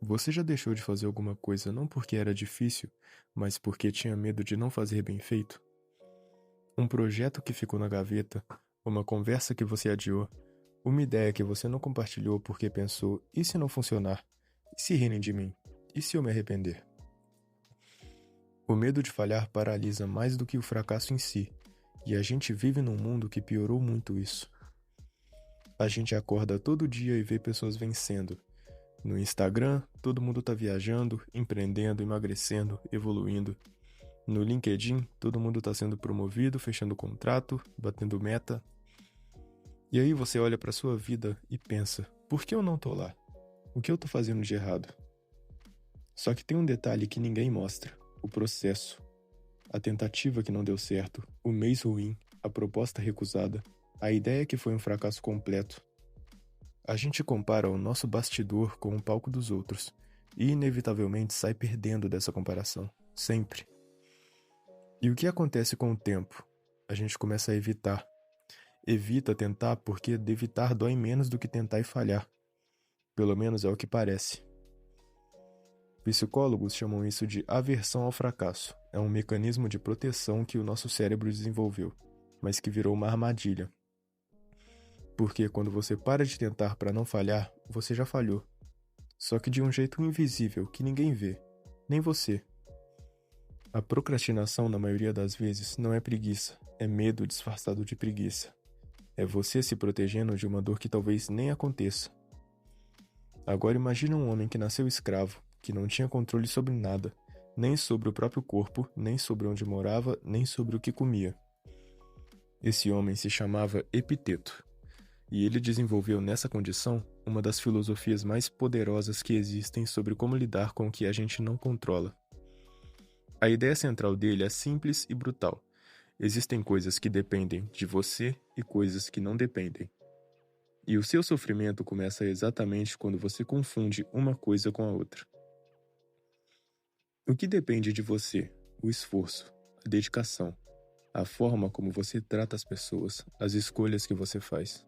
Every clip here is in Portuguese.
Você já deixou de fazer alguma coisa não porque era difícil, mas porque tinha medo de não fazer bem feito? Um projeto que ficou na gaveta, uma conversa que você adiou, uma ideia que você não compartilhou porque pensou: e se não funcionar? E se rirem de mim? E se eu me arrepender? O medo de falhar paralisa mais do que o fracasso em si, e a gente vive num mundo que piorou muito isso. A gente acorda todo dia e vê pessoas vencendo. No Instagram, todo mundo tá viajando, empreendendo, emagrecendo, evoluindo. No LinkedIn, todo mundo tá sendo promovido, fechando contrato, batendo meta. E aí você olha pra sua vida e pensa: por que eu não tô lá? O que eu tô fazendo de errado? Só que tem um detalhe que ninguém mostra: o processo. A tentativa que não deu certo, o mês ruim, a proposta recusada, a ideia que foi um fracasso completo. A gente compara o nosso bastidor com o palco dos outros e inevitavelmente sai perdendo dessa comparação, sempre. E o que acontece com o tempo? A gente começa a evitar. Evita tentar porque de evitar dói menos do que tentar e falhar. Pelo menos é o que parece. Psicólogos chamam isso de aversão ao fracasso. É um mecanismo de proteção que o nosso cérebro desenvolveu, mas que virou uma armadilha. Porque quando você para de tentar para não falhar, você já falhou. Só que de um jeito invisível que ninguém vê, nem você. A procrastinação, na maioria das vezes, não é preguiça, é medo disfarçado de preguiça. É você se protegendo de uma dor que talvez nem aconteça. Agora imagine um homem que nasceu escravo, que não tinha controle sobre nada, nem sobre o próprio corpo, nem sobre onde morava, nem sobre o que comia. Esse homem se chamava Epiteto, e ele desenvolveu nessa condição uma das filosofias mais poderosas que existem sobre como lidar com o que a gente não controla. A ideia central dele é simples e brutal. Existem coisas que dependem de você e coisas que não dependem. E o seu sofrimento começa exatamente quando você confunde uma coisa com a outra. O que depende de você? O esforço, a dedicação, a forma como você trata as pessoas, as escolhas que você faz.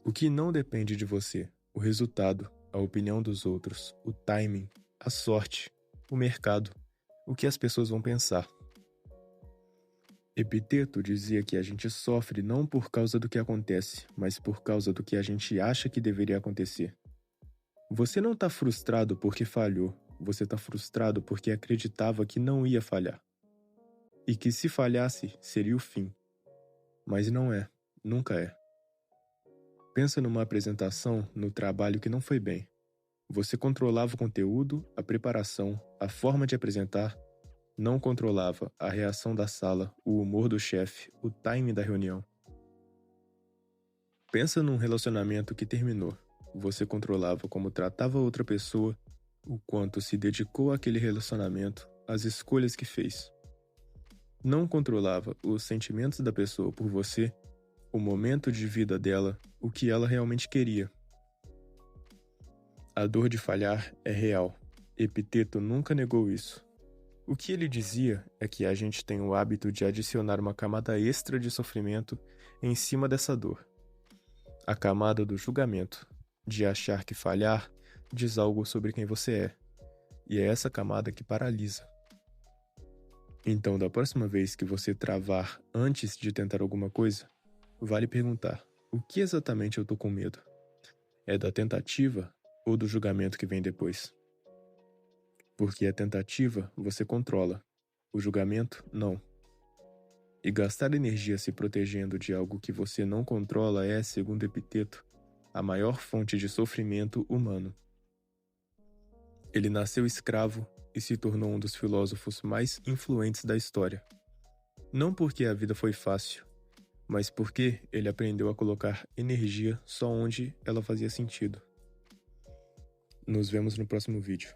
O que não depende de você? O resultado, a opinião dos outros, o timing, a sorte, o mercado, o que as pessoas vão pensar. Epiteto dizia que a gente sofre não por causa do que acontece, mas por causa do que a gente acha que deveria acontecer. Você não está frustrado porque falhou, você está frustrado porque acreditava que não ia falhar. E que se falhasse, seria o fim. Mas não é, nunca é. Pensa numa apresentação, no trabalho que não foi bem. Você controlava o conteúdo, a preparação, a forma de apresentar, não controlava a reação da sala, o humor do chefe, o timing da reunião. Pensa num relacionamento que terminou. Você controlava como tratava outra pessoa, o quanto se dedicou àquele relacionamento, as escolhas que fez. Não controlava os sentimentos da pessoa por você, o momento de vida dela, o que ela realmente queria. A dor de falhar é real. Epiteto nunca negou isso. O que ele dizia é que a gente tem o hábito de adicionar uma camada extra de sofrimento em cima dessa dor. A camada do julgamento, de achar que falhar diz algo sobre quem você é. E é essa camada que paralisa. Então, da próxima vez que você travar antes de tentar alguma coisa, vale perguntar: o que exatamente eu tô com medo? É da tentativa ou do julgamento que vem depois? Porque a tentativa você controla, o julgamento não. E gastar energia se protegendo de algo que você não controla é, segundo Epiteto, a maior fonte de sofrimento humano. Ele nasceu escravo e se tornou um dos filósofos mais influentes da história. Não porque a vida foi fácil, mas porque ele aprendeu a colocar energia só onde ela fazia sentido. Nos vemos no próximo vídeo.